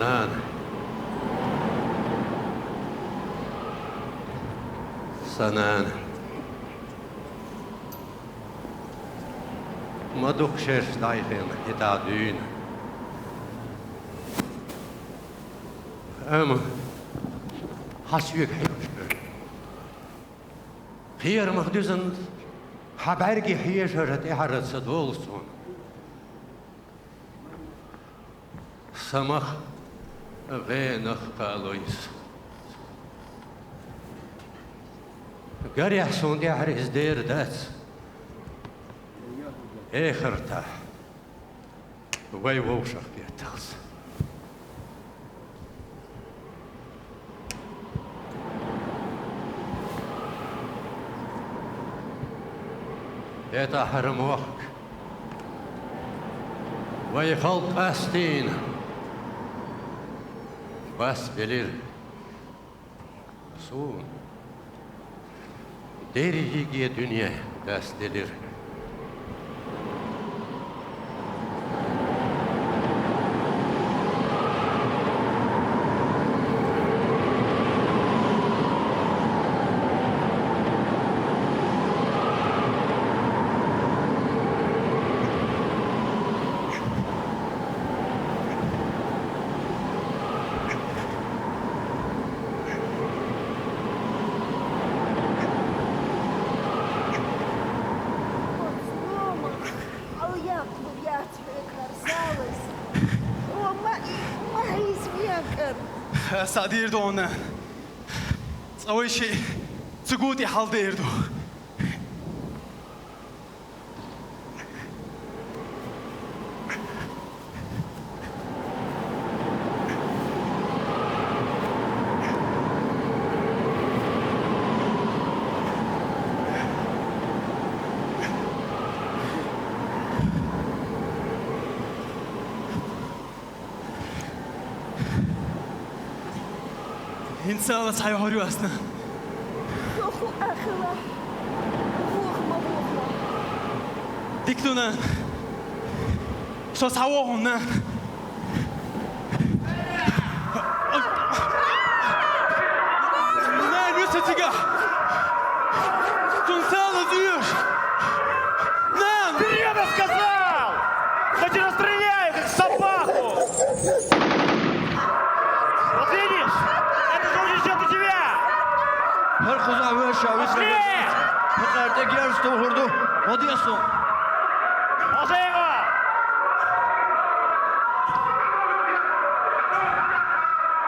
Sanan. Sanan. Maduk şer dayfen hitadün. Ama hasbük hayır. Hayır mahduzun habergi hayır şöhret iharası dolsun. Samah غينخ قالويس قريح سوندي عريس دير دات اخرتا وي ووشخ بيتاس اتا حرم وقت وي خلق استين bas bilir son derigi dünya dest dilir. ساديردو أنا أول شيء سقوطي حال ديردو إنسان صحيح هوري أصلا. أخو أخلا. بوخما. دكتونا. شو سواه هنا؟ لا نسيتك. تنسال زيوش. نعم. Ты я сказал! Да тебя расстреляют, как собаку! Вот видишь? Это же уже идет у тебя! Her kıza ve şavis Пошли! Pekarte giyerste vurdu. Ne diyorsun? Ложи его!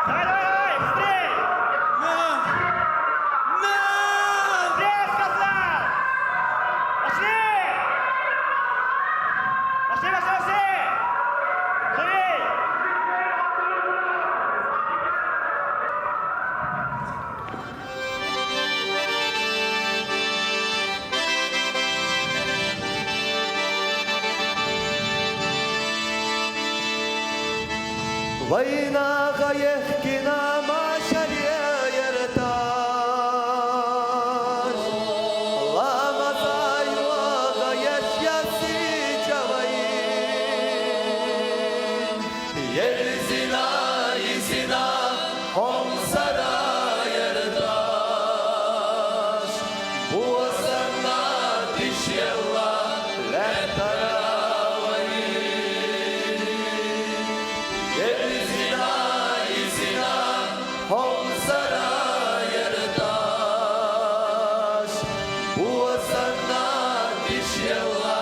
Давай, быстрее! Быстрее, сказал! Пошли! Пошли! Живей! Vayna gayehkina maşariye yertaş Lama zayva gayeş yasi cavayin Yerzina izina homsara yertaş Bu asana dişyella letara Homsara yertaş Bu sana dişyella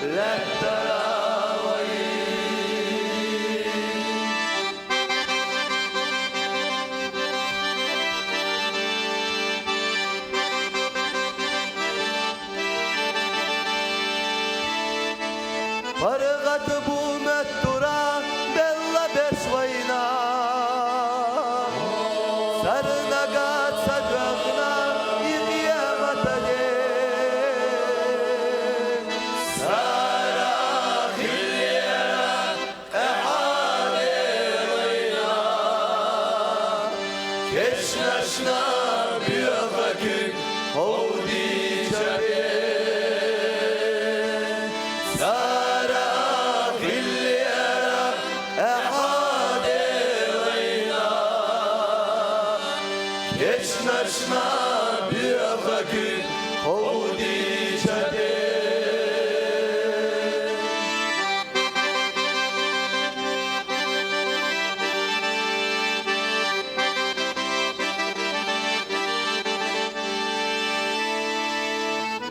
lettaravayin Pargat bu mettura bella besvayna Sarnagat sadvagna iqyamatade Sara khilya ahade rayna Keşnaşna biyavakik hovdi çare Sara khilya ahade Teshna bi'afaki Hodi chade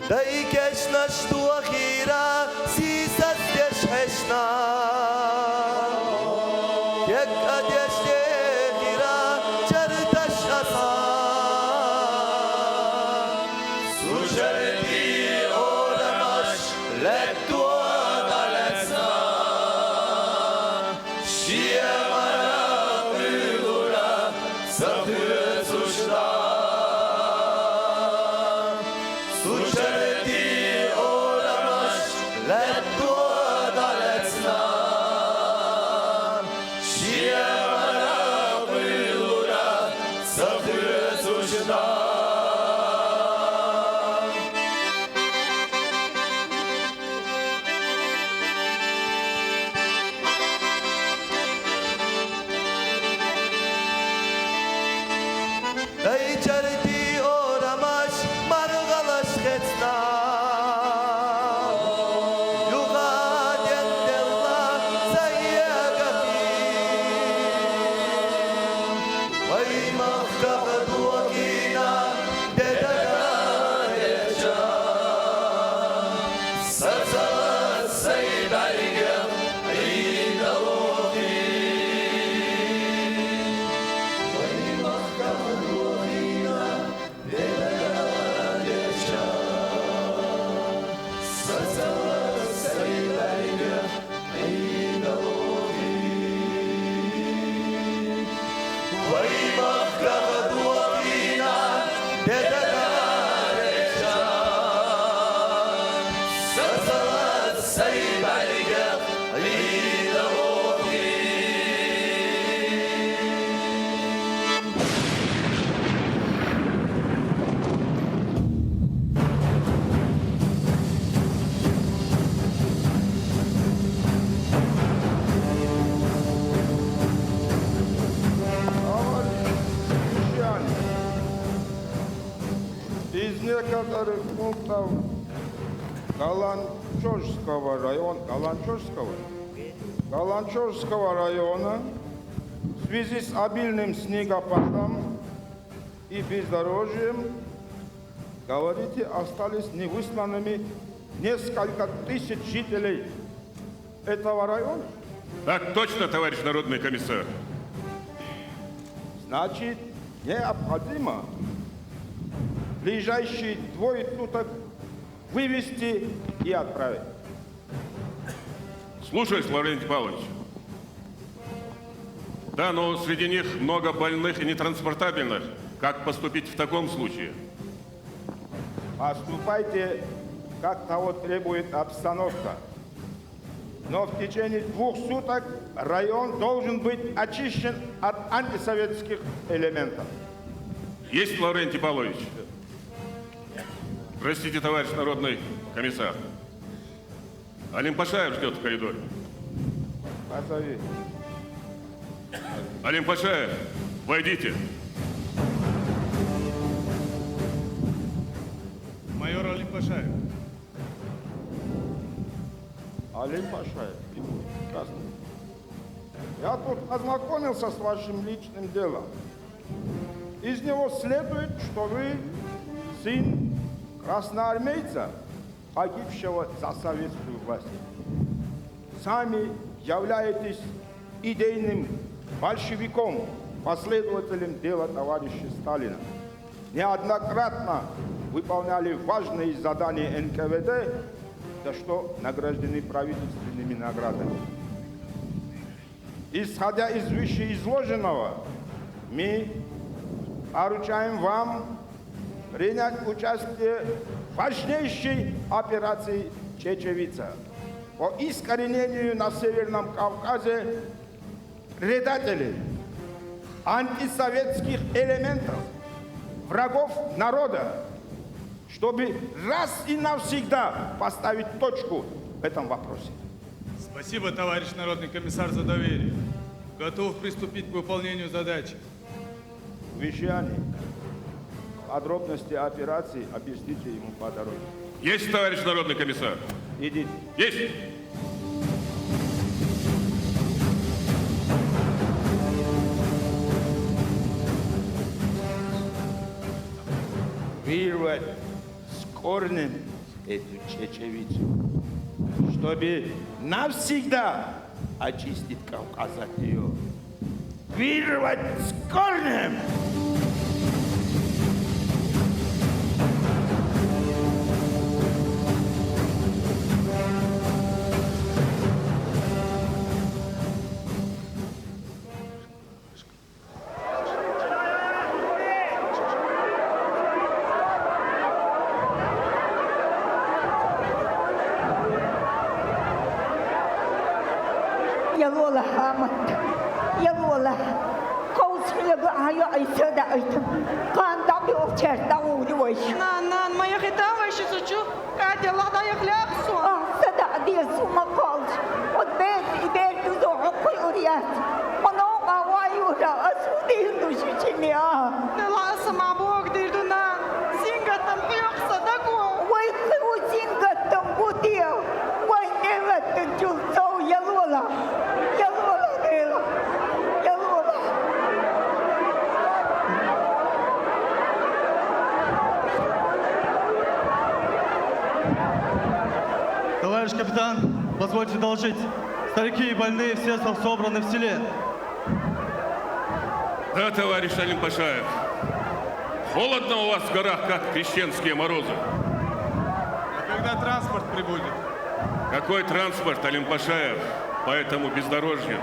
Dai keshna shtu akhira Si sas desh heshna Yek adesh dekhira Chartash asa Sujarti oramash Lettu adaletsa Shia mara prilura Sakhir sushda Sujarti oramash Lettu adaletsa Shia mara prilura Sakhir sushda Dai charti oramash margalash khetsna Yuga dendella sayyagati Vay mahkabadu akina dedagarecha Sazalat saydarga idalohi Из некоторых пунктов Галанчожского района в связи с обильным снегопадом и бездорожьем, говорите, остались невысланными несколько тысяч жителей этого района. Так точно, товарищ народный комиссар. Значит, необходимо в ближайшие 2 суток вывести и отправить. Слушаюсь, Лаврентий Павлович. Да, но среди них много больных и нетранспортабельных. Как поступить в таком случае? Поступайте, как того требует обстановка. Но в течение 2 суток район должен быть очищен от антисоветских элементов. Есть, Лаврентий Павлович. Простите, товарищ народный комиссар. Алим Пашаев ждет в коридоре. Позови. Алим Пашаев, войдите. Майор Алим Пашаев. Алим Пашаев. Здравствуйте. Я тут ознакомился с вашим личным делом. Из него следует, что вы сын красноармейца, погибшего за советскую власть. Сами являетесь идейным большевиком, последователем дела товарища Сталина. Неоднократно выполняли важные задания НКВД, за что награждены правительственными наградами. Исходя из вышеизложенного, мы поручаем вам принять участие в важнейшей операции «Чечевица» по искоренению на Северном Кавказе предателей, антисоветских элементов, врагов народа, чтобы раз и навсегда поставить точку в этом вопросе. Спасибо, товарищ народный комиссар, за доверие. Готов приступить к выполнению задачи. Вещане, Подробности операции объясните ему по дороге. Есть, товарищ народный комиссар? Идите. Есть! Вырвать с корнем эту чечевицу, чтобы навсегда очистить Кавказ от нее. Вырвать с корнем! يلا حامد يلا قوس يبقى يسد أيتم كان دبي أوتشر داوود ويش نان ما يخدع ويش سوتشو قاعد يلا دا يخلق سو صدق دي سوما قالش ودبيت إبيت دو حقي أريات منوقع وايورا أسودي دوشينيا نلا اسمع بوك ديردنا سينغتم حيوق صدقو ويخلو سينغتم بوديو وينغتم جلسو يلا يلا ديلا يلا Товарищ капитан, позвольте доложить. Старики и больные все собраны в селе. Да, товарищ Алим Пашаев. Холодно у вас в горах, как крещенские морозы. А когда транспорт прибудет? Какой транспорт, Алим Пашаев, по этому бездорожью?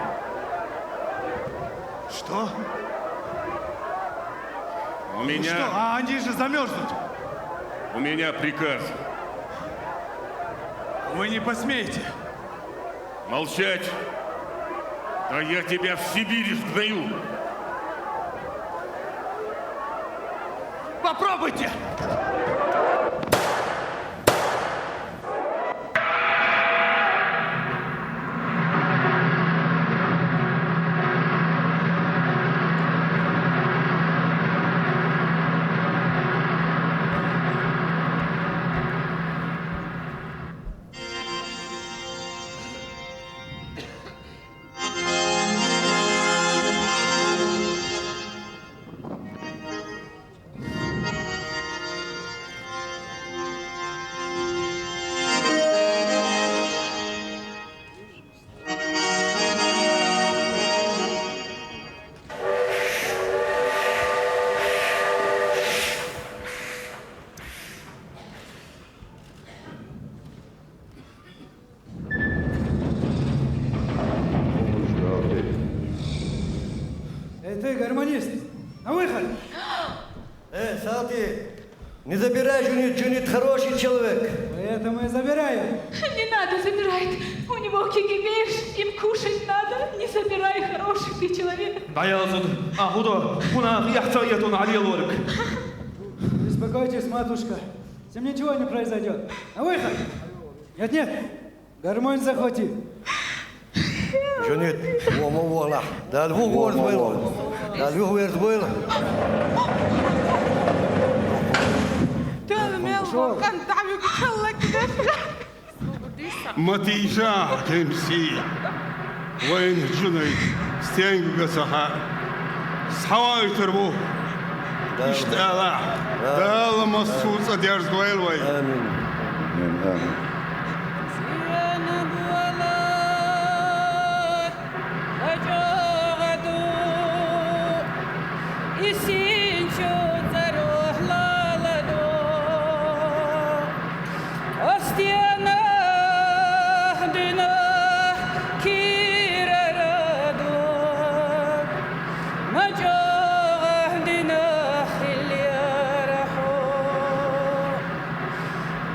Что? У меня... А они же замерзнут. У меня приказ. Вы не посмеете. Молчать. Да я тебя в Сибири сгною. Попробуйте! Ты гармонист, на выход! Салти, не забирай Джунит, хороший человек. Поэтому и забираем. Не надо забирать. У него кигибиш, им кушать надо. Не забирай, хороший ты человек. Не беспокойтесь, матушка. С ним ничего не произойдет. На выход! Нет, гармонь захвати. Джунит, вола. Да, двух верст было. متيجا تمسي وين جنيد ستينج قصحا صحواي تربو اشتغل دال مصوص اديرز دويل وي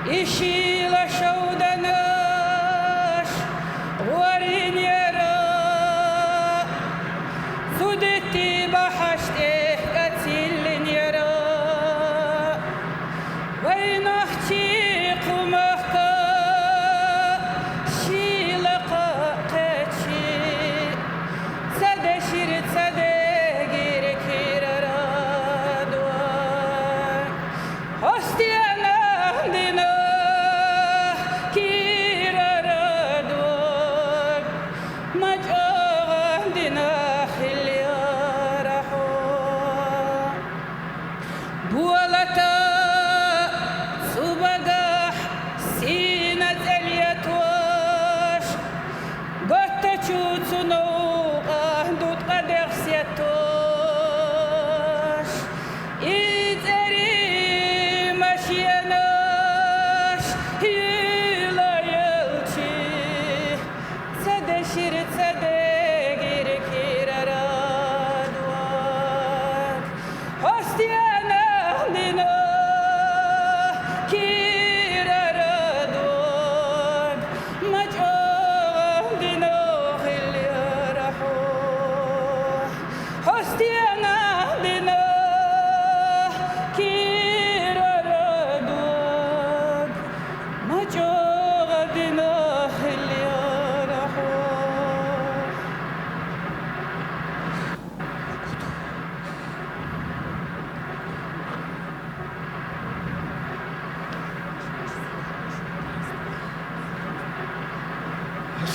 Ищи лошадь.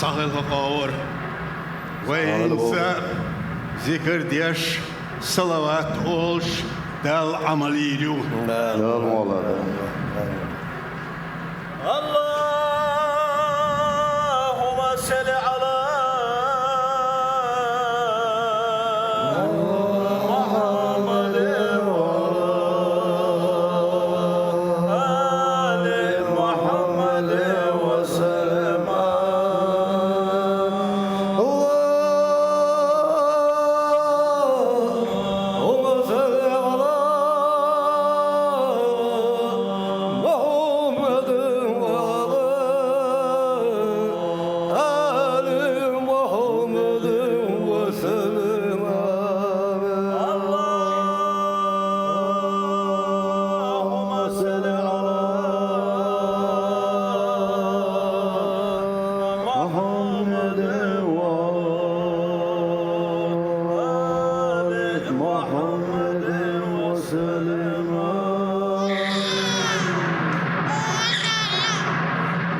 Sağlık ağır. Vayınsa zikir diş, salavat olş, dal amaliyu. Allahümme salli ala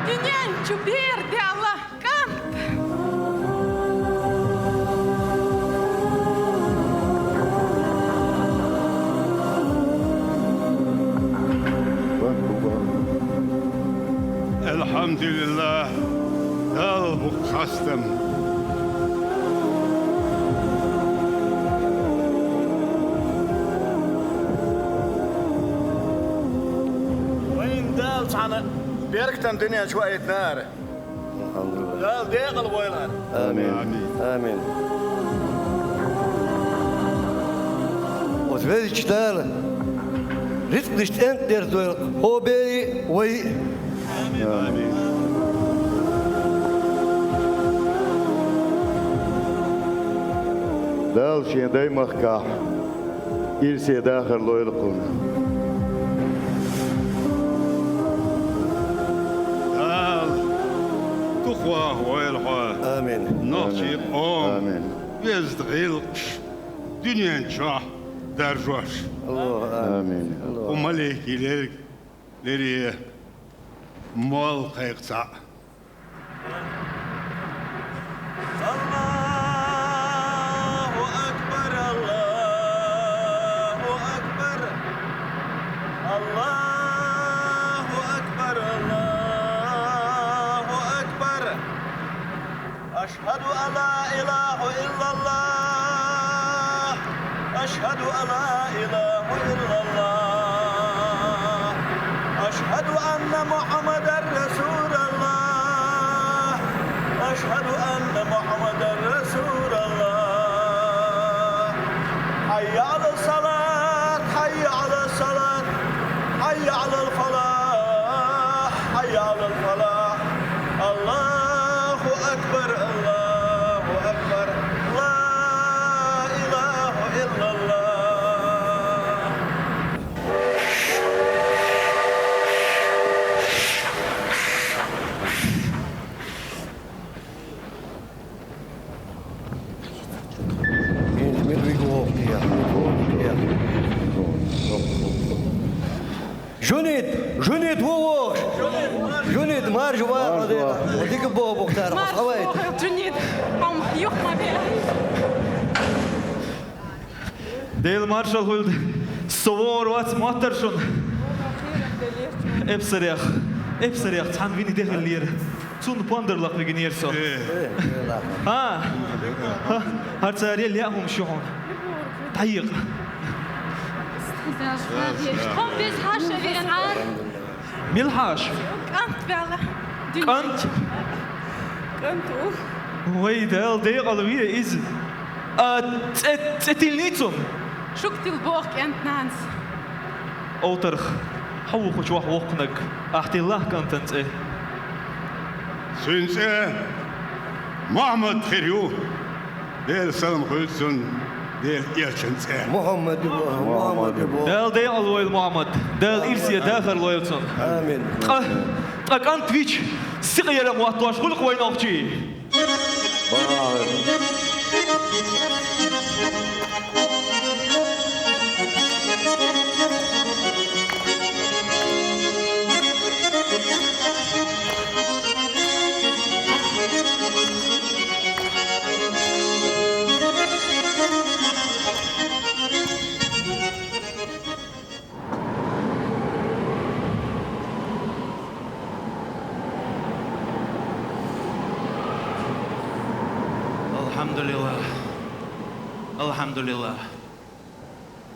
Dünyan çubir de Allah kant. Elhamdülillah. Dal bu kastım. وين دال صحنا بيركتن دنيا شوية نار دال ديقل ويلها Amin. Und wenn ich stelle, ritzt nicht endlich durch Hobei, Wei. Dal şenday mahka. İlse dahar loyalkun. Dal. Tukhwa hoyalha. Amin. Nohçi om. Amin. Vezdgilç. Dünyan çah. Derjoş. Amin. O melekileri mal kayıksa. Allahu Ekber, Allahu Ekber. Allahu Ekber, Allahu Ekber. Eşhedü en la ilahe illallah. Eşhedü en la ilahe illallah. Eşhedü enne Muhammeden Resulallah. Eşhedü enne Muhammeden Resulallah. Hayy ala salat, hayy ala salat, hayy ala falah, hayy ala falah. Allahu Ekber, Allahu Ekber. La ilahe illallah. Junit, Wowosh! Junit, Marjwa, dikke bob daar. Марш, Джунит, ам, юх мабе. Дейл маршал хулд совор вац матаршун. Эпсарях цан вини дехлер. Цун пандерлах вегенерсо. Харцарел яхум шухон. Тайق. Kom biz haşa vi en ar. Milhash. Kant vela. Kant. Kantu. Wai deel alweer is. Etilnitsun. Шуктил бог ентнанс. Outer. Hou goed wacht woknek. Achtillah kantent. Sünse Muhammed Khiriu. Del salam khulsun. Del yelchense. Muhammed. Del alweer Muhammad. Del irsiye dakhar loyalson. Amin. Kant Twitch. Sigara muatwash khulq wayn oqchi. Alhamdulillah.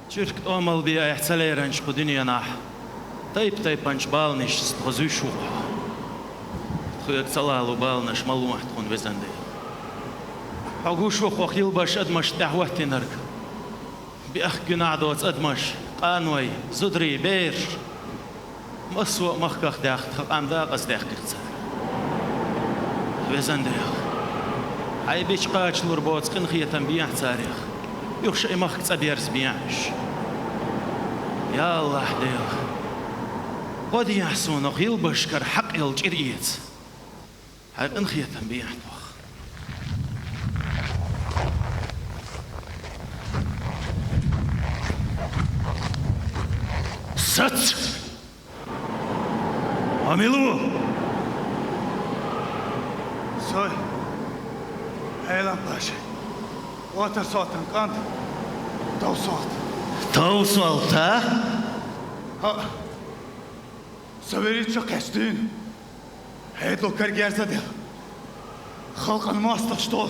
Türk omal bir ihtilerenç bu dünyana. Tayp anç balniş stozuşu. Txuyk salalu balniş malumat kun vezende. Haguşu xoxil baş admaş dahwatinark. Bir ach günadot admaş. Qanway zudri bir. Maswa mahkaq daxt amda qasdaq qıqsa. Vezende. Ay beç qaçlur botsqın xiyetan biyan tarix. Yok şey mahkaq sabers biyanş. Ya Allah diyor. قد يحسون غيل بشكر حق الجريت هاي انخية تنبيح ست عملوا Soy. Elan Paşa. Otur soğutun kant. Tav soğut. توصلت Ha. Söverit çok geçtin. Heydo kargerza del. Halkın mastak stol.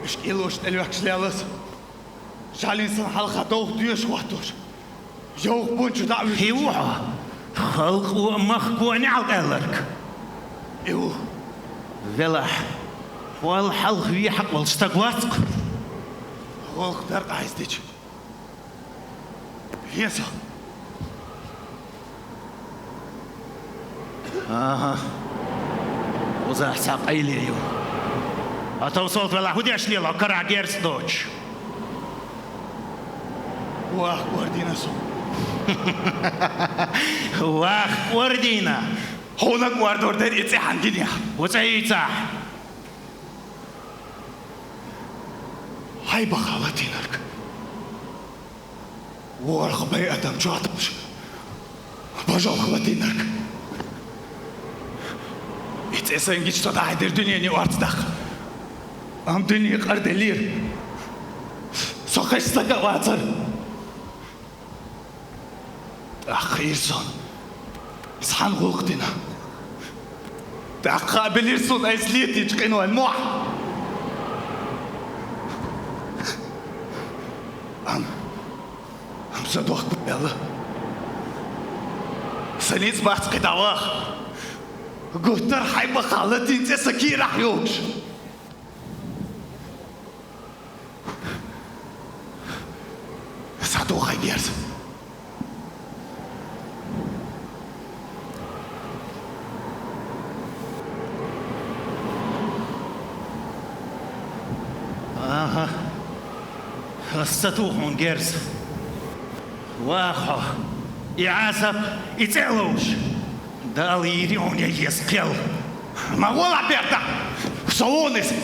İş iloş elvekşleyalıs. Şalinsin halka doğuk düğüş vatur. Yok buncu da'vı. هيوحة خلق ومخكون على Evo. فلاح والحلق في حق والستقواتك Halk der ayzdiç. Yesa. اها وزا حساق ايليو اتوصلت ولا هودي اشليلا كرع جيرس دوتش Vah guardinasu. واخ وردينا Hona guardor der itse hanginya. وتعيتا Hay bakalatinark. Warq bay adam çatmış. Bajal xalatinark. İtsesen giç da haydir dünyani ortadak. Am dünya qardelir. Soqaşsaqa vatsar. Axirson. İshan qulqdina. Taqabilirsun azliyeti çıqinu almuh. Am صدوق بالله سنيت بحث قدواخ قلتر حيبة خالتي انت سكي راح يوش صدوق غيرت اها خستوهم جيرس واخو يعاسب يتعلوش دال يريون يسقل ما ولا بيرتا صونس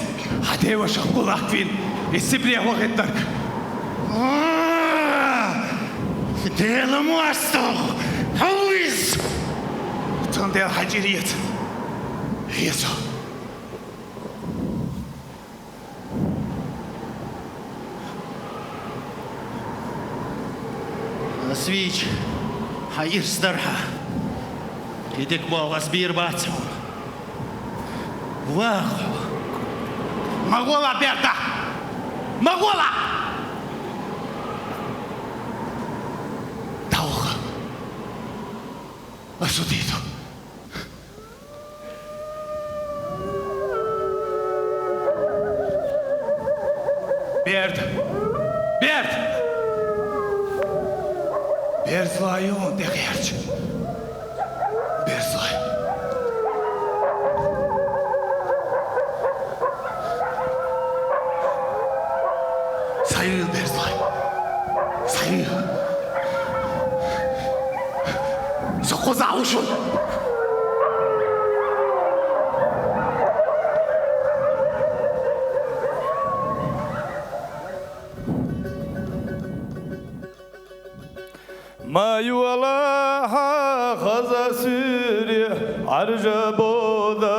هديوش قولك فين السبرية وغدرك ديل مواستو هويز تندير حجريت يسو свіч, хаїр старха. Ідик Бога збір бацю. Вахо. Магола, Берта! Магола! Тауха. Осудито. Берт! Берт! Берзлай он дегерч. Берзлай. Sayıl Berzlay. Sayıl. Sokoza uşun. ما يولاها خزا سوري عرجبودا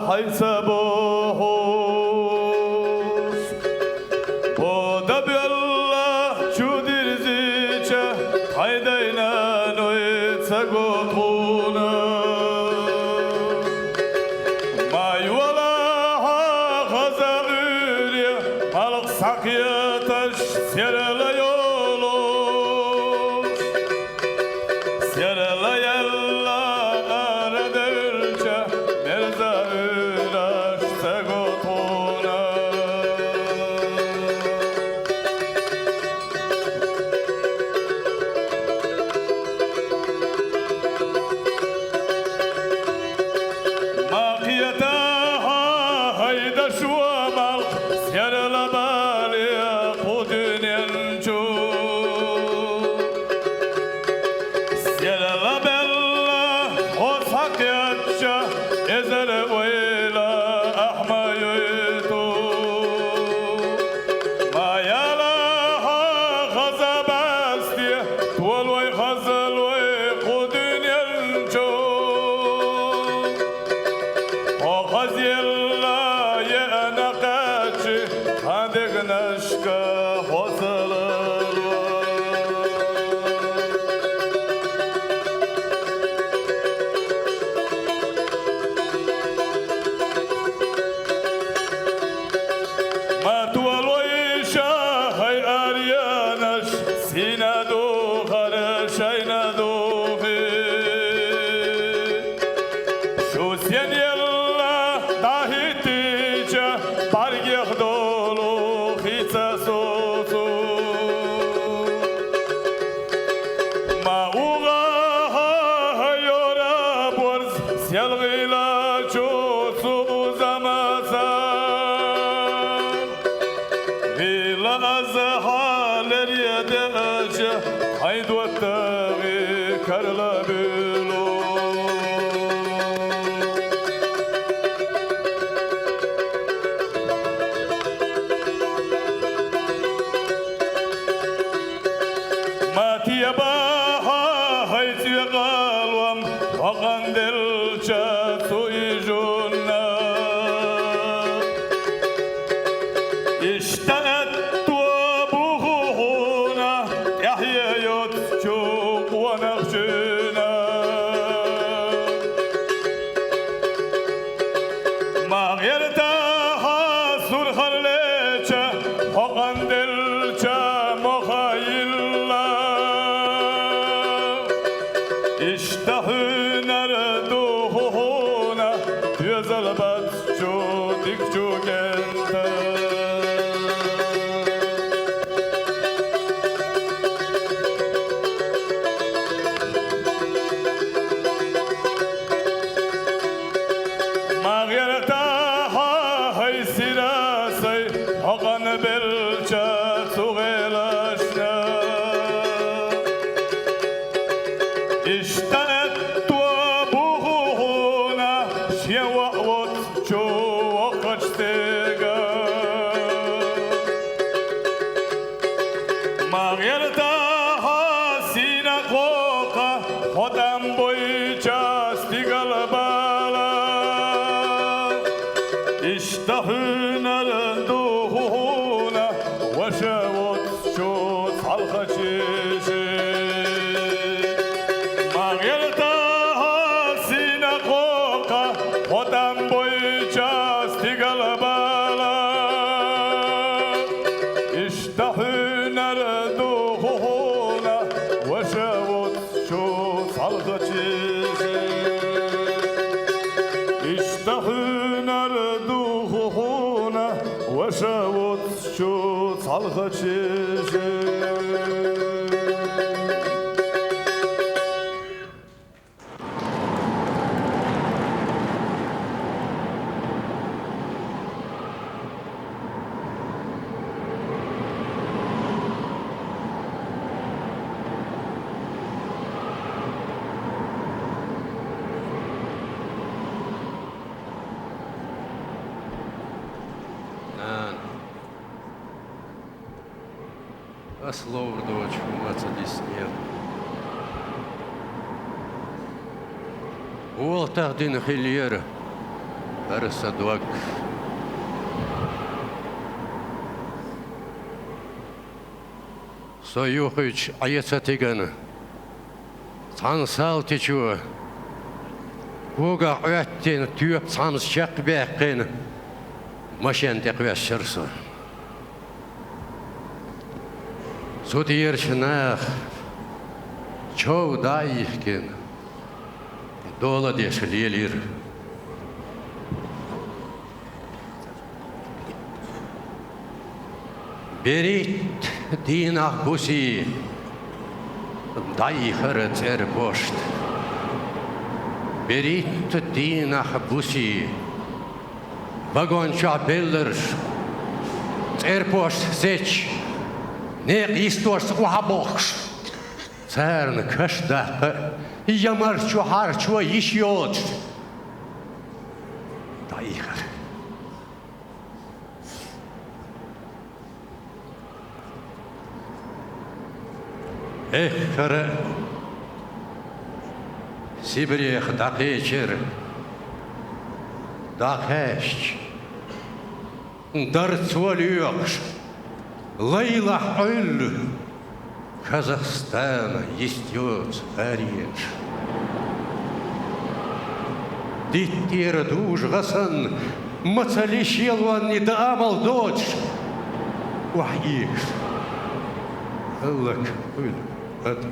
حيسبوهوس ودبي الله شو درزيچه حيدينا نويتسقوطونا ما يولاها خزا سوري sakıya taş seriliyor. Serilayarlar ederce merza üraşsa gotuna. Makiyata hayda şu amal serila bali kudünencu. Serila bella o sakiyatça ezere oyla ahmayutu. Mayala ha gazabasti tuvalvay gazalvay kudünencu. O gazilla ye anaqachi kandegnashka hosalalwa. Matualoisha hay arianash sinadu kharashainadu fi. Şu sen yella dahitice bargih dolu hitsa sosu. Ma uga hayora borz selgila çosu uzamasa. Vila azhaler yedece hayduattagi karla bülo. Matiya baha haytiya qalwam waqandilcha suyjunna. İştaat tuabuhuna yahya yotchu wa naqshuna. Mağyertaha surharlecha waqandilcha mukhayilla. İşte hüner duhuna yüzalbat şu dikçu kente. Mağyertaha haysirasay hoqan belcha suğelaşna. İştaat tuabuhuna şevavot çoğaçtega. Mağyertaha sina koka hodam boyca stigal bala. İşte hüner duhuna vaşavot şu salhaçişi. Mağyertaha sina koka hodam boyca stigal bala. İşte hüner duhuna vaşavot şu salhaçişi. İşte hüner duhuna vaşavot şu salhaçişi. Ослов дочь, маться здесь нет. Ол тағдин хилер, арсадвак. Союхыч аяса тегені. Сансал течуі. Куға өттен түйіп санс шақ бәққені. Машен тек вәшірсі. Сутирчнах, чоу дайхкин, дола деш лелир. Берит динах буси, дайхар цербошт. Берит динах буси, вагонча беллерш, цербошт сеч, не исторс уабохш. Церн кашда, ямарчу харчу ищёт. Дайхар. Эхара Сибирех дакечер дакещ дарцвалюкш Лейла Оль Казахстана естёц ареш Диттер душ гасан мацалищелван не дамал дочь Вахиш Аллах Оль Это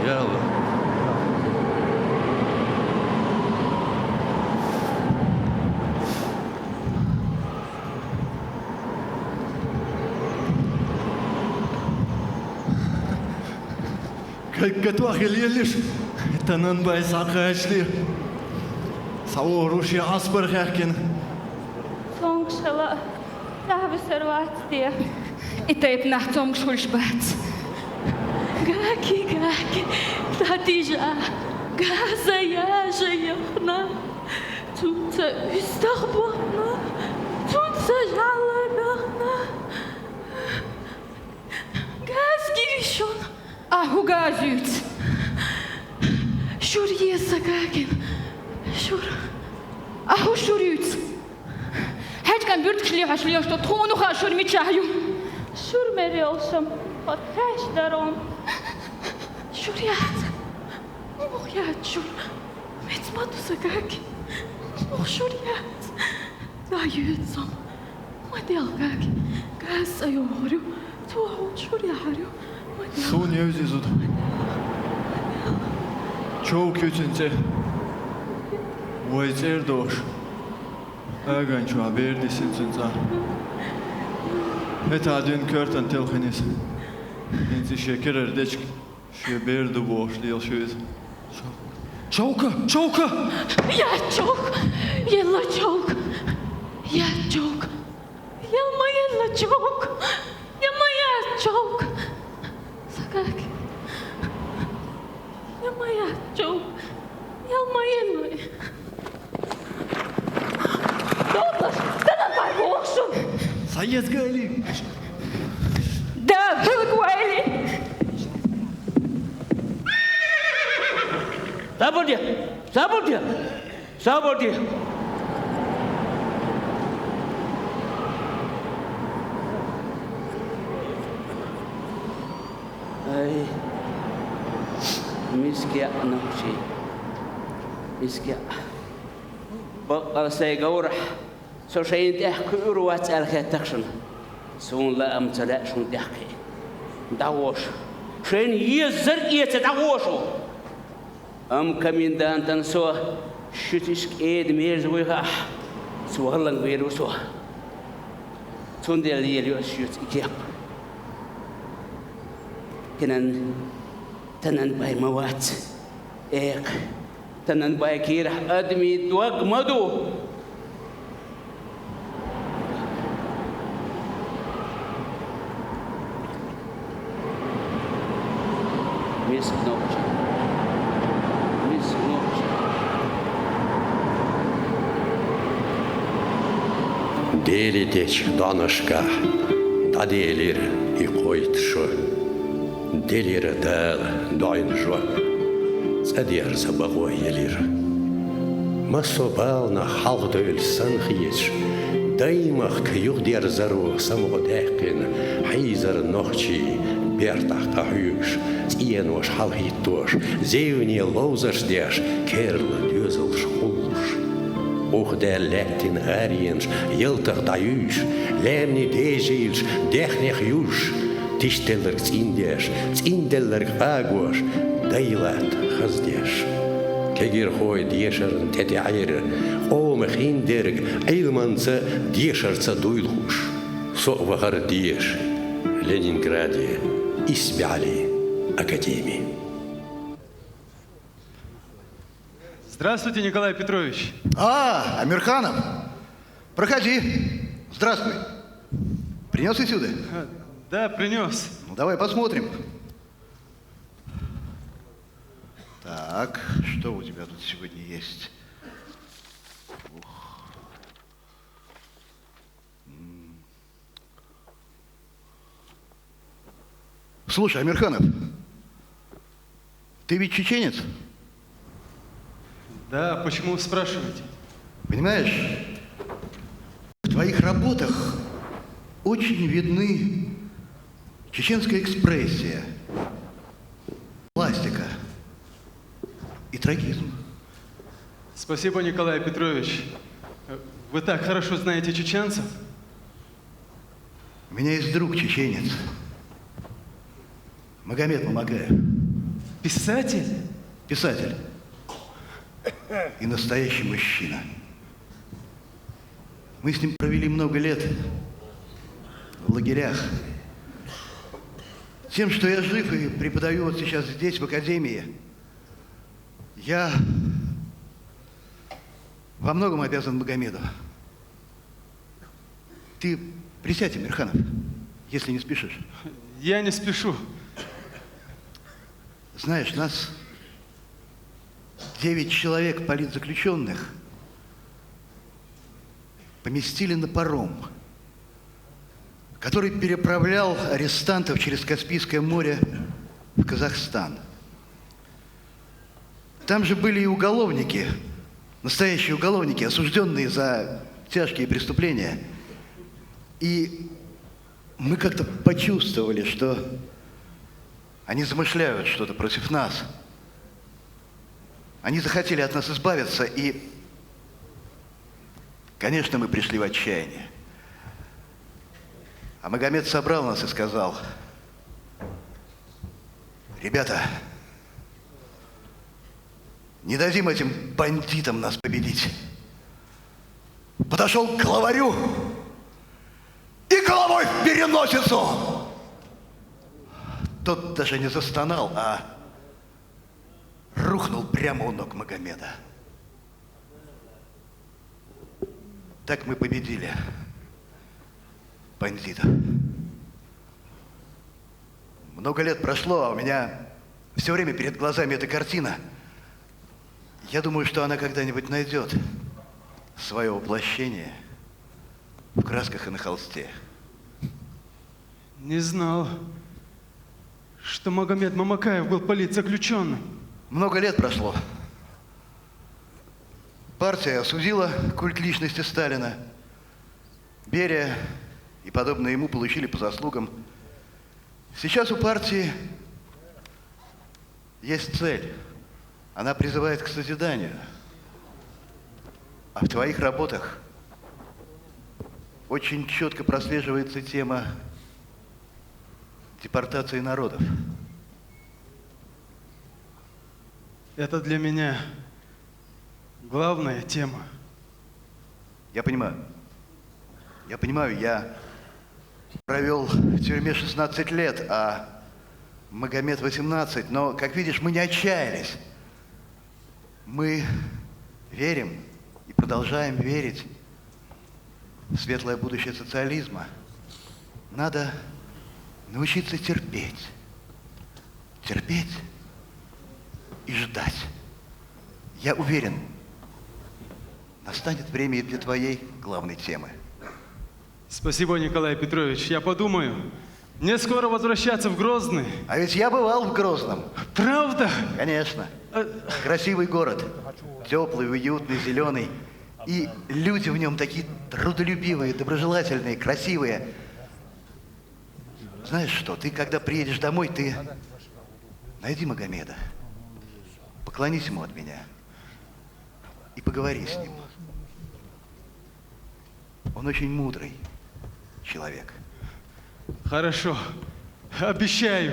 Ялла. Катвах елиш, танан бай сақашли. Сауруши аспар хакин. Сонгшала. Да, обсервация. И ты нахтом шульшбац. Гаки, татижа, газа яжа яхна. Тут истахбахна, тут жалабахна. Газ гиришон. Аху газют. Шур есагагин. Шур. Аху шурют. Kan buurtgeleerd als tot gewoon nog als je met jou. Sur merelsam, wat reis daarom. Surjat, nog ja, sur. Met matusagak, nog surjat. Daar jutsam, wat elkak. Gas ayoru, toe surjaru. Son yüzüzud. Çok kötünce. Vayzer doğuş. Agan şu haber desin zünzar. Heta dün körten telxiniz. Enzi şeker erdeçk. Şu berdu boş değil şöyle. Çavka! Ya çok! Yella çok! Ya çok! Yelma yella çok! Yelma ya çok! Sakak! Yelma ya çok! Yelma yella! Dollar! Sana bayboğuşum! Sayez gali! Da hılgvali! Sabır diye! Sabır diye! Sabır diye! Ay, miski anakçı, miski. Bakal saya gaurah, so saya intih kuruat alkhatakşun, sonla amtala şun dihki, dawoş, sen yezer iyete dawoşu. Am kamindan so, şutisk edmir zuyha, suhalang beru so, sondel yeliyor şut ikiyap. Tanan bay mawat, tanan bay kirah admi duag madu. Misk nokça. Deli deç danışka, da delir i koyt şu. Delir dağ doyn şu. Sadir sabahı yelir. Masobal na halda ölsen hiç. Daima kıyık der zaru samodahkin. Hayzar nokçi bertahta hüş. Ienoş halhitoş. Zevni lozas deş kerl düzel şhuluş. Ухде леттин гариенш, елтах даюш, лемни дежильш, дехнех юш, тиштеллерг циндеш, цинделлерг агош, дайлат хаздеш. Кегир хой дешерн тети айр, омах индерг, эйлманца дешерца дуйлхуш. Со'вахар деш, Ленинграде, Исбяли, Академии. Здравствуйте, Николай Петрович. Амирханов, проходи. Здравствуй. Принес и сюда? Да, принес. Ну, давай посмотрим. Так, что у тебя тут сегодня есть? Слушай, Амирханов, ты ведь чеченец? Да, почему вы спрашиваете? Понимаешь, в твоих работах очень видны чеченская экспрессия, пластика и трагизм. Спасибо, Николай Петрович. Вы так хорошо знаете чеченцев? У меня есть друг чеченец. Магомед Мамакаев. Писатель? Писатель. И настоящий мужчина. Мы с ним провели много лет в лагерях. Тем, что я жив и преподаю вот сейчас здесь, в академии, я во многом обязан Магомеду. Ты присядь, Амирханов, если не спешишь. Я не спешу. Знаешь, нас 9 человек политзаключенных поместили на паром, который переправлял арестантов через Каспийское море в Казахстан. Там же были и уголовники, настоящие уголовники, осужденные за тяжкие преступления. И мы как-то почувствовали, что они замышляют что-то против нас. Они захотели от нас избавиться, и, конечно, мы пришли в отчаяние. А Магомед собрал нас и сказал: ребята, не дадим этим бандитам нас победить. Подошел к главарю и головой в переносицу. Тот даже не застонал, а рухнул прямо у ног Магомеда. Так мы победили бандитов. Много лет прошло, а у меня все время перед глазами эта картина. Я думаю, что она когда-нибудь найдет свое воплощение в красках и на холсте. Не знал, что Магомед Мамакаев был политзаключенным. Много лет прошло. Партия осудила культ личности Сталина. Берия и подобные ему получили по заслугам. Сейчас у партии есть цель. Она призывает к созиданию. А в твоих работах очень четко прослеживается тема депортации народов. Это для меня главная тема. Я понимаю. Я провел в тюрьме 16 лет, а Магомед 18. Но, как видишь, мы не отчаялись. Мы верим и продолжаем верить в светлое будущее социализма. Надо научиться терпеть. Терпеть и ждать. Я уверен, настанет время и для твоей главной темы. Спасибо, Николай Петрович. Я подумаю. Мне скоро возвращаться в Грозный. А ведь я бывал в Грозном. Правда? Конечно. Красивый город. Теплый, уютный, зеленый. И люди в нем такие трудолюбивые, доброжелательные, красивые. Знаешь что, ты когда приедешь домой, ты найди Магомеда. Поклонись ему от меня. И поговори с ним. Он очень мудрый человек. Хорошо. Обещаю.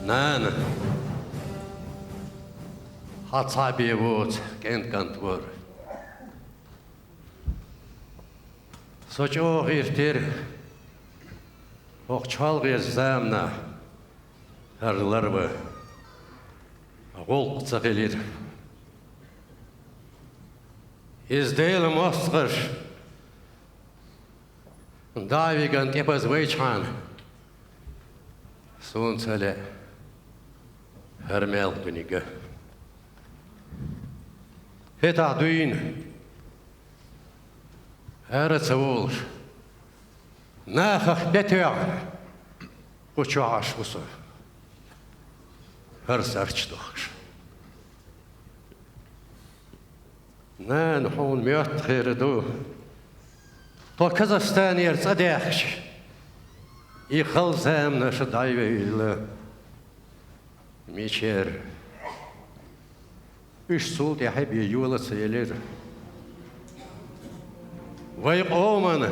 Nana. Hatsabi vod kentkantvar. Socho irtir. Okçal gezamna. Harlarba. Gol qıçaqelir. İzdeylim osqır. Davigan tepaz vayçan. Soğunsale. Hermel günüge. Heta düğün. Heretse olur. Nahak betüğ. Uçu aşkusu. Her sarçtıqır. Nän hon mjöt heridu. To Kazastan ertsadäkş. I halzam naşı dayveyli. Miçer. Üç sul yahibi yola seyelir. Vay oman.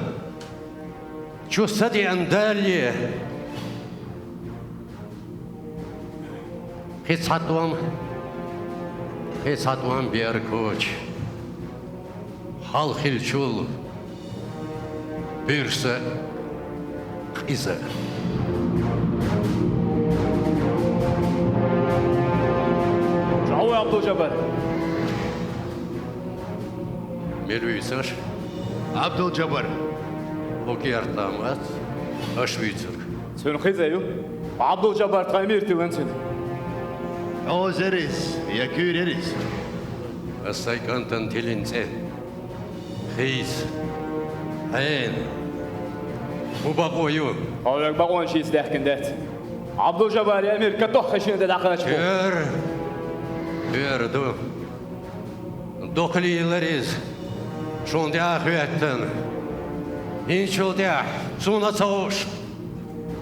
Çusadi andalye. Hitsatvam bir koç. Hal hilçul. Birse kızı. Жау Абдул-Жаббар. Melvüsür. Абдул-Жаббар. Okuyartamaz. Aşvüsür. Сен хизаю. Абдул-Жаббар таймир тилэнсен. Озерис, якюрерис. Asaykantan tilinse. Hiz. Hayn. Ubaqoyu. Олег багон ши издехкендет. Абдул-Жаббар эмир катох хашинде дакач. Hördu. Dokliyleriz. Şonda hüetten. İnşolda suna çavuş.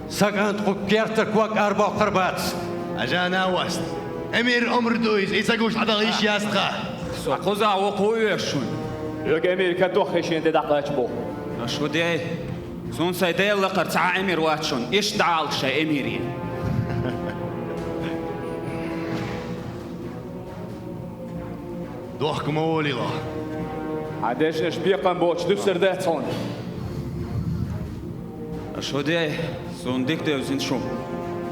Sagant kukerter kuak arba qırbat. Ajana wast. Emir omrduiz, isagush adalish yastqa. Aquza oqoyershun. Yok emir katoh hashinde daqaç bo. Şo dey. Son saydayla qarta'a emir watshun. İş daalşa emiri. Doch kmolila. Adeshne shpiqan boç düserdetson. Şo dey. Son dikte özün şum.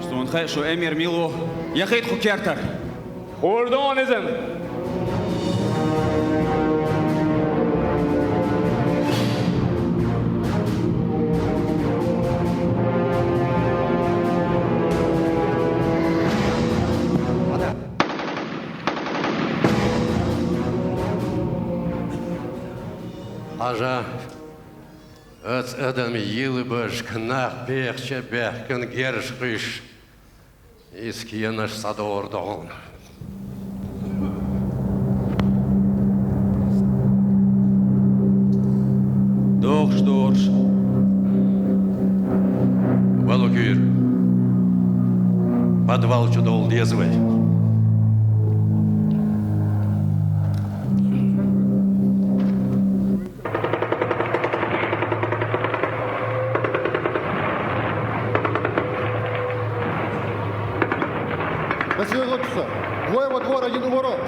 Son khay şo emir milo. Yaxit kukerter. Ordonizm. Aja. Öts adam yılıbış kınaq bekçe bekkin gerişqiş. İskiyenaş sadordan. Doğş. Балукюр. Подвал чудол дезвай. Насвергнуться. Двое во двор, один у ворот.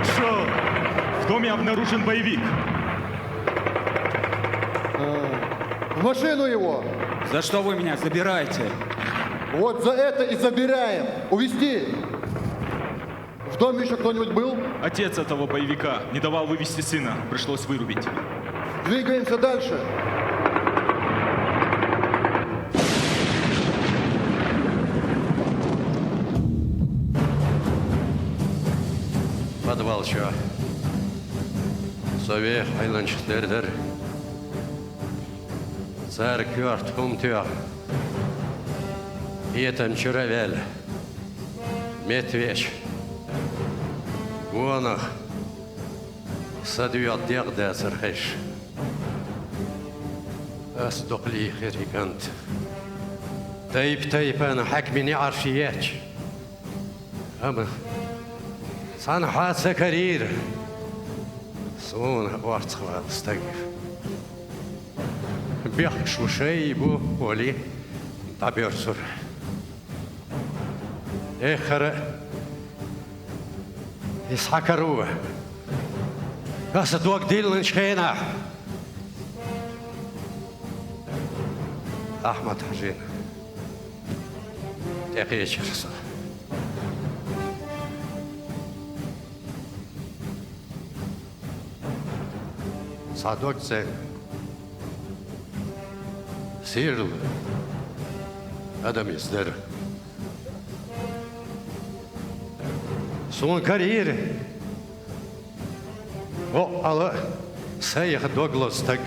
Шо? В доме обнаружен боевик. В машину его. За что вы меня забираете? Вот за это и забираем. Увезти. В доме еще кто-нибудь был? Отец этого боевика не давал вывести сына. Пришлось вырубить. Двигаемся дальше. Подвал чо. Сове айланчыктардыр. Царкёрт кумтё. Етем чуравел. Медведь. Вон садует дерда зархеш. أصدقلي خيرك أنت طيب أنا حكمني عرشيات أما صنحات سكرير صون وارت خواد استقف بيخش وشي بو ولي طبير سر إخر يسحك روح قصد وقت ديل نشخينا أحمد حجين تقيش رسا صادوك زين سيرل أدم يصدر سون كارير أو على سيخ دوغلاس تك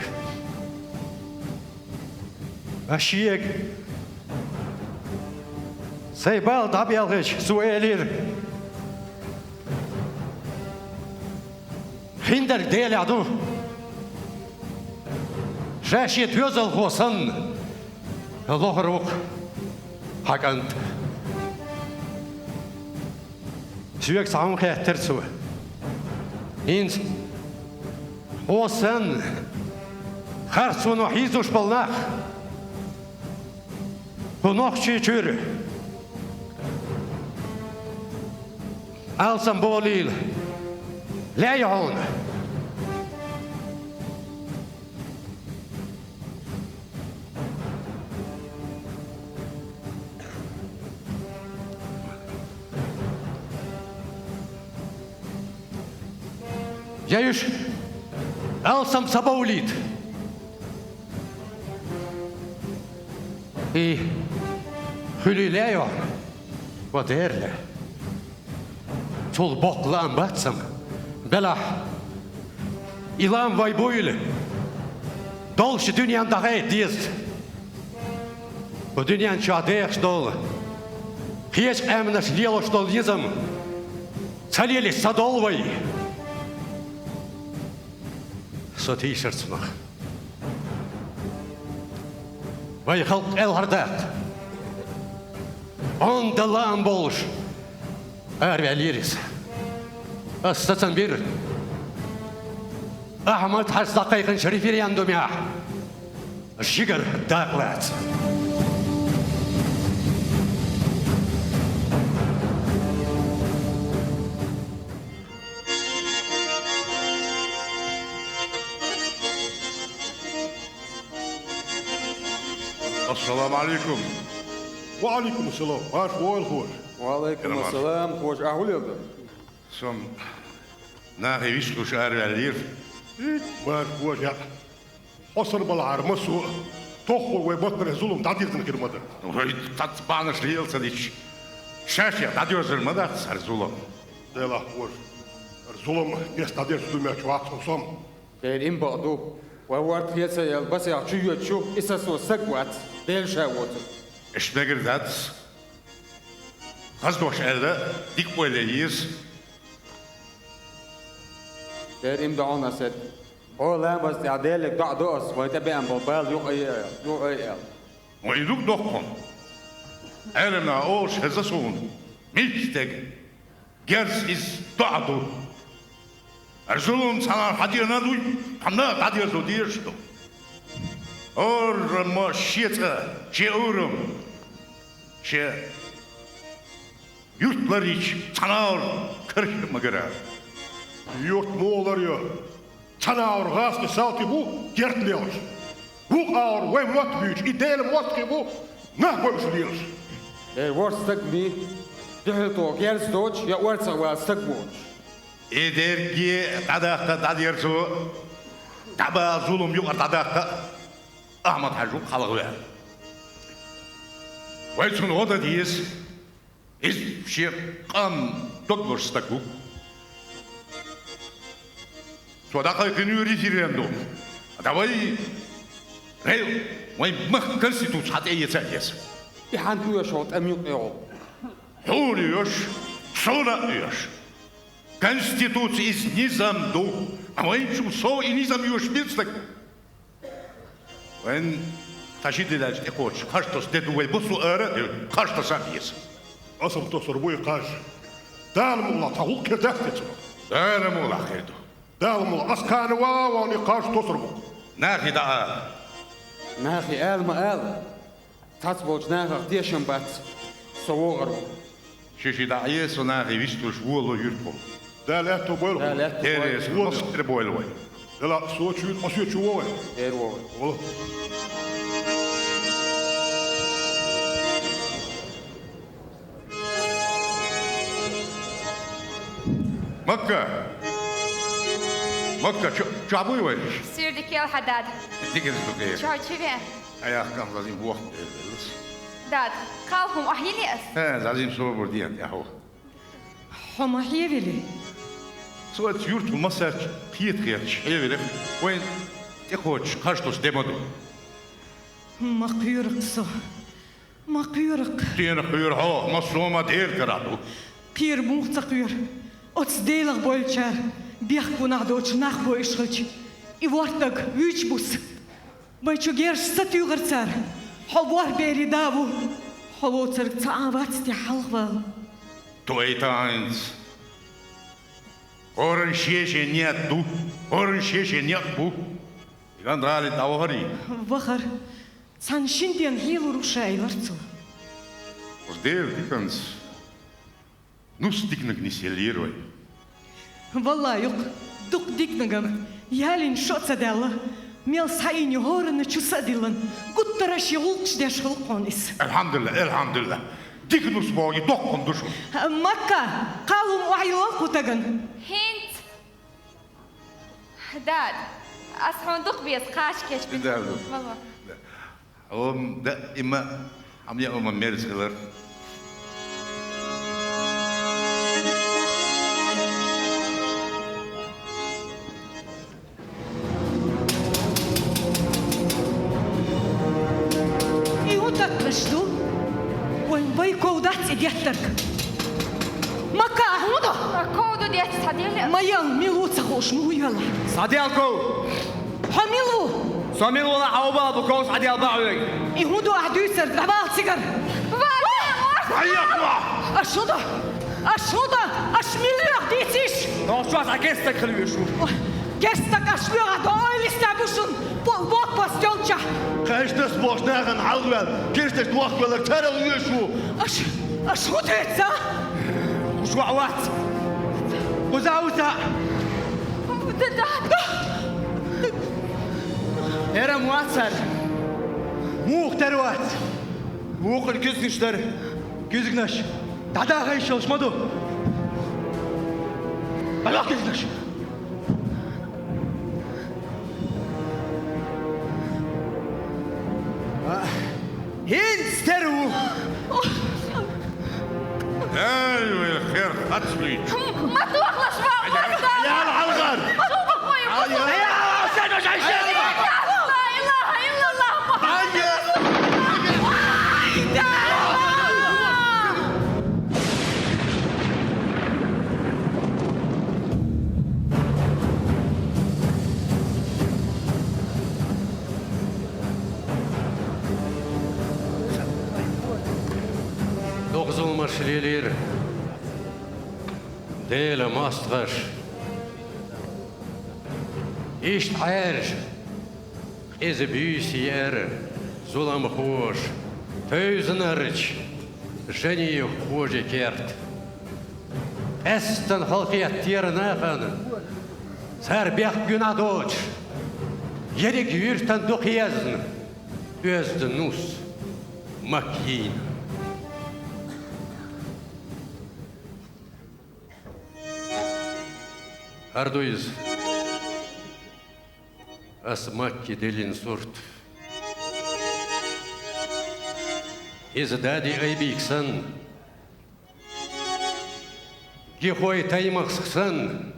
أشيك سيبال دابيالغش سويلير خندر ديل عدو شاشي تيوزل خوصن الله روك حق أنت سويك سعون خير ترسو إنت خوصن خرسون وحيزوش بالناخ Bunaq çiçür. Alsam bolil. Leyon. Jayush. Alsam sabolit. Hülüleyo, vad är det? Tol boklan batsam, bela, ilan vay boylu, dolşu dünyanın daha ettiyiz. Bu dünyanın çadıyıq dolu, hiç emnaş liyeloş dol yizam, salili sadol vay. Sotişertsınıq. Vay halk el hardat. Он далам болуш. Арвелирис. Астасан бир. Ахмад Хасдакайкын шерифириан думя. Шигар даклат. Ассаламу алейкум. وعليكم السلام. باش وين خوش؟ وعليكم السلام خوش. أهوليك. Som ناخي ويسلو شعر العلير. باش خوش يا. أصل بالعرمسو تخو ويبطل الظلم تعديلتنا كده مدر. وهي تطبعنا شليل صديش. شاشة تعديل المدر صار ظلم. لا خوش. الظلم يستدير ظلم شوات صم. دير بعضو. وورد يسا بس يعشوا شو إساسو سقوات دير شاوت. إيش نقدر ذات؟ خذوا شهادة ديك وليس. دير دعونا سد. لا بس تعديلك دع دوس ويتبع موبايل يو أي. ويدوك دقهم. أنا أوش هزسون. ميتك. جرس إز دعدو. أرسلهم سنة حدينا دوي. حنا حدينا دوديش دو. أور ما شيتا شيورم شي يوتلاريش تناور كرش مغرا يوت مولاريو تناور غاسك ساوتي بو جرتليوش بو اور وين وات بيج إديل موتكي بو نهبوش ليوش ورستك بي دهتو جيرس دوش يا ورسا واستك بوش إدرجي تداخل تديرسو تبا ظلم يوم تداخل أحمد حجو خلقوا ويسون هذا ديس إز شيء قام دكتور ستكو سوداء كنيو ريفيرندوم داوي هاي وين مخكرسي تو شات أي سايس يحنتو يا شوت أميوك يا حولي يش Sona uurs. Constitutie is nizam do. Awijn zo in nizam uurs minstelijk. En tashidi dat je coach. Kastos dedu wel bosu ara. Kastos agies. Asam tosor boy kaş. Dalmullah tahul kerdaht. Dalmullah kerdo. Dalmullah askanu wa ni kaş tosor bu. Nahi da. Nahi el. Tatsbolch nahi diesham bat. Soor. Shishi da yeso nahi vistus vuolo yurtpo. Da la to boil. Teres vuolo boil way. Da la so chu asyo chu wa. Wo. مكة شو عبوي وين؟ سيردك يا حداد تيجي تسوقي شو هتشوفين؟ يا كان لازم وقت داد قاوهم أحيلي أس لازم سوى برديان يا هو هم أحيلي سوى تيورت المساج كيت خيرش حيلي وين تخوش خشتوس دمدو ما قيرق صح ما قيرق تين قير هو مصومة دير كرادو قير موخت قير أتصديلغ بولشار بيخبو نعدوش نخبو إشغلش إوارتك ويشبوس بيشو جيرش ستيو غرسار حوار بيري دابو حوو ترك تعاوات تي حلقوا تويتاينز أورن شيشة نياتو أورن شيشة نياتبو يغان رالي داوهري وخر سانشينديان هيلو روشاي ورتو وردير ديكنز نوستيك نجنسيليروي والله يق دق ديك نجم يالين شو تصدق ميل ساين يهورن شو صدقلن قلت ترى يغلقش ده شغل قانيس الحمد لله ديك نسبوعي دق قندشو مكة قالوا وعيوق وتجن هنت داد أصحون دق بيس قاش كيش داد والله ده إما عم يأمم ميرس غلر شدو وين بيكو دات ديتك مكة أحمده كودو ديت صديلي ما يل ميلو تخوش مو يلا صديلكو حميلو صميلو لا عوبا بكو صديل باوي يهودو أحدوسر دبال سيجر أشهده أشميلو ديتيش نوشواس أكستك خلوي شو كستك أشميلو دايل استابوشن بوك باستيونشا Kajstas boš nagan halvel, kirstas duakvel terel yeshu. أشهد هيتسا وشو عوات وزاوزا هرم واتسر موخ تروات موخ الكزنشتر كزنش تعدا غيشو شمدو بلا كزنش هنسترو ايوه الخير خطفي ما توخلش بقى يا الحلقر يا سيدو جايشين لا إله إلا الله Dokzulmuş lilir, değil mastır. İşte her, izi büyüsü yer, zulam hoş, töyzün arıç, jeni hoşu kert. Esten halkiyet tiernahan, serbek günah doç, yedik yürten dokiyazın, özdü nus, makin. Ардуиз, асмакки делин сорт. Издади айбиксан, гихой таймахсан,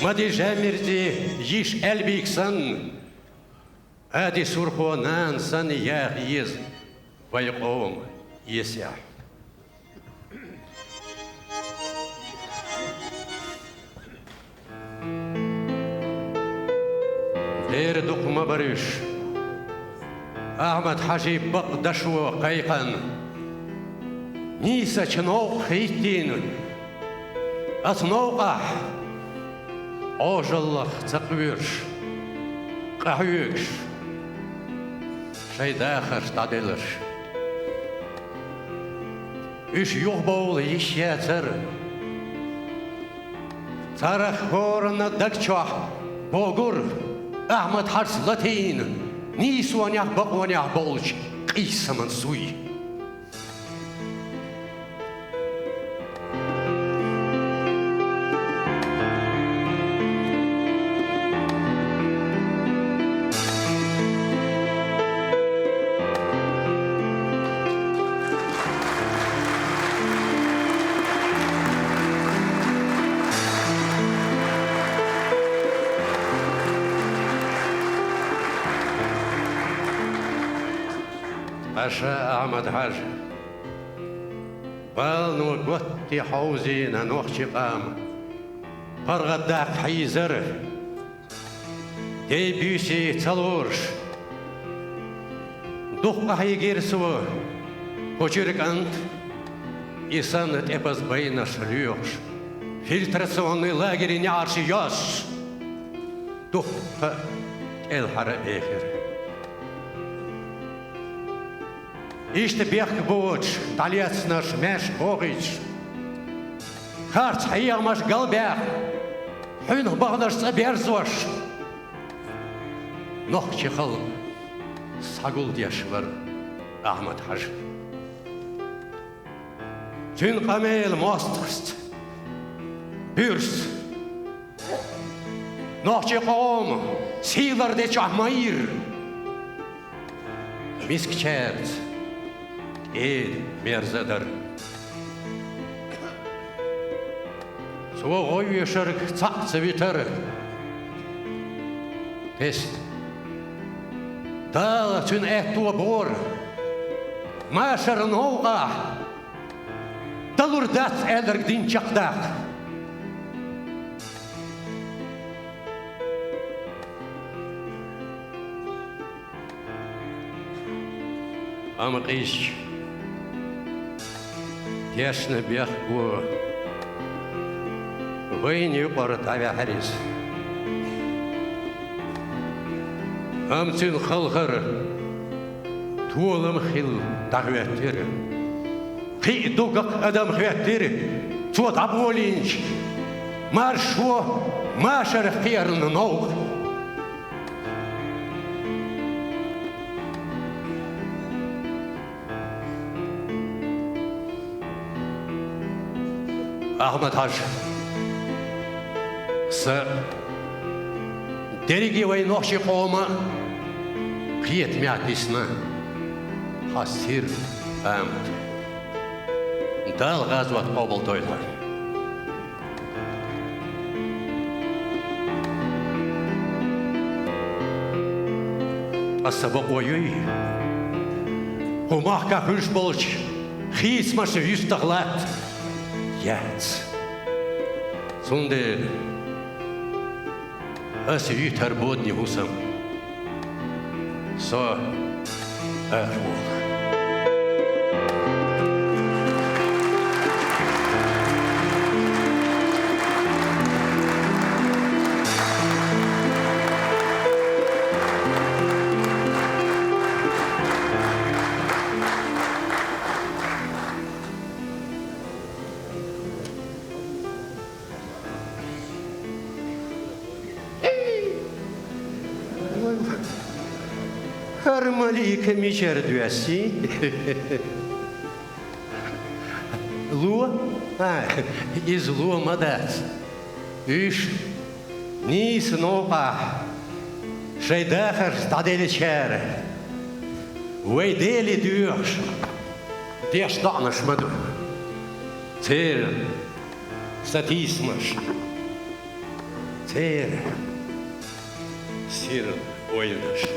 мади жамирди иш элбиксан, ади сурхонан сан ях ез, вайқом есях. دير دقمة بريش أحمد حجيب بقدشو قيقن نيسا چنوق خيتين أتنوقع أوجلخ تقويرش قهويكش شي داخر تعدلش إيش يغبول يشياتر تارخ هورنا دكتشوح بوغور أحمد حرس لاتين نيسوانيا بقوانيا بولج قيسا من سوي أشا أحمد حاج بالنو قوتي حوزينا نوخشي قام برغداك حيزر دي بيسي تلورش دقا هيجير سوا وچيرك أنت إسانت إبز بينا شليوش фильтрационный лагерь нярши ёс дقا الحر إخر İşte bir boğuç, talyasınır, meş boğuç. Harç hayırmış galbək, hün bağınırsa berzoş. Noh çıxıl, sagul yaşıvar Ahmet Hacı. Tün qamel mostust, bürs. Noh çıxım, silar de çahmayır. Misk çert. Ed merzadır. Soğuk oy yaşarık, çaqsı bitir. Pest. Dağ tün ehtuğa bor. Maşarın oğa. Dalurdat elirk dinçaqdaq. Ama qıyış. Тешно бягу, войне портавя харис. Амцин халхар, туолам хил тахветтер. Қидугак адам хветтер, чуат аболинч, маршо, машар херн ног. Ahmet Hacı, сы дереги войнохши хома, қиет мятисна, хасир амт. Дал ғазват қобыл тойлар. Асабы ойой, хумаққа хүш болч, хисмашы вюстағлат. Яц. Сонде аз витар бодни хусам. Со арвол. Армалика мичер дуаси. Луа? Из луа мадат. Иш, нис нопа. Шейдахар стадели чер. Уэйдели душ. Деш данаш маду. Цер. Статисмаш. Цер. Сир ойнаш.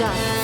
Илья.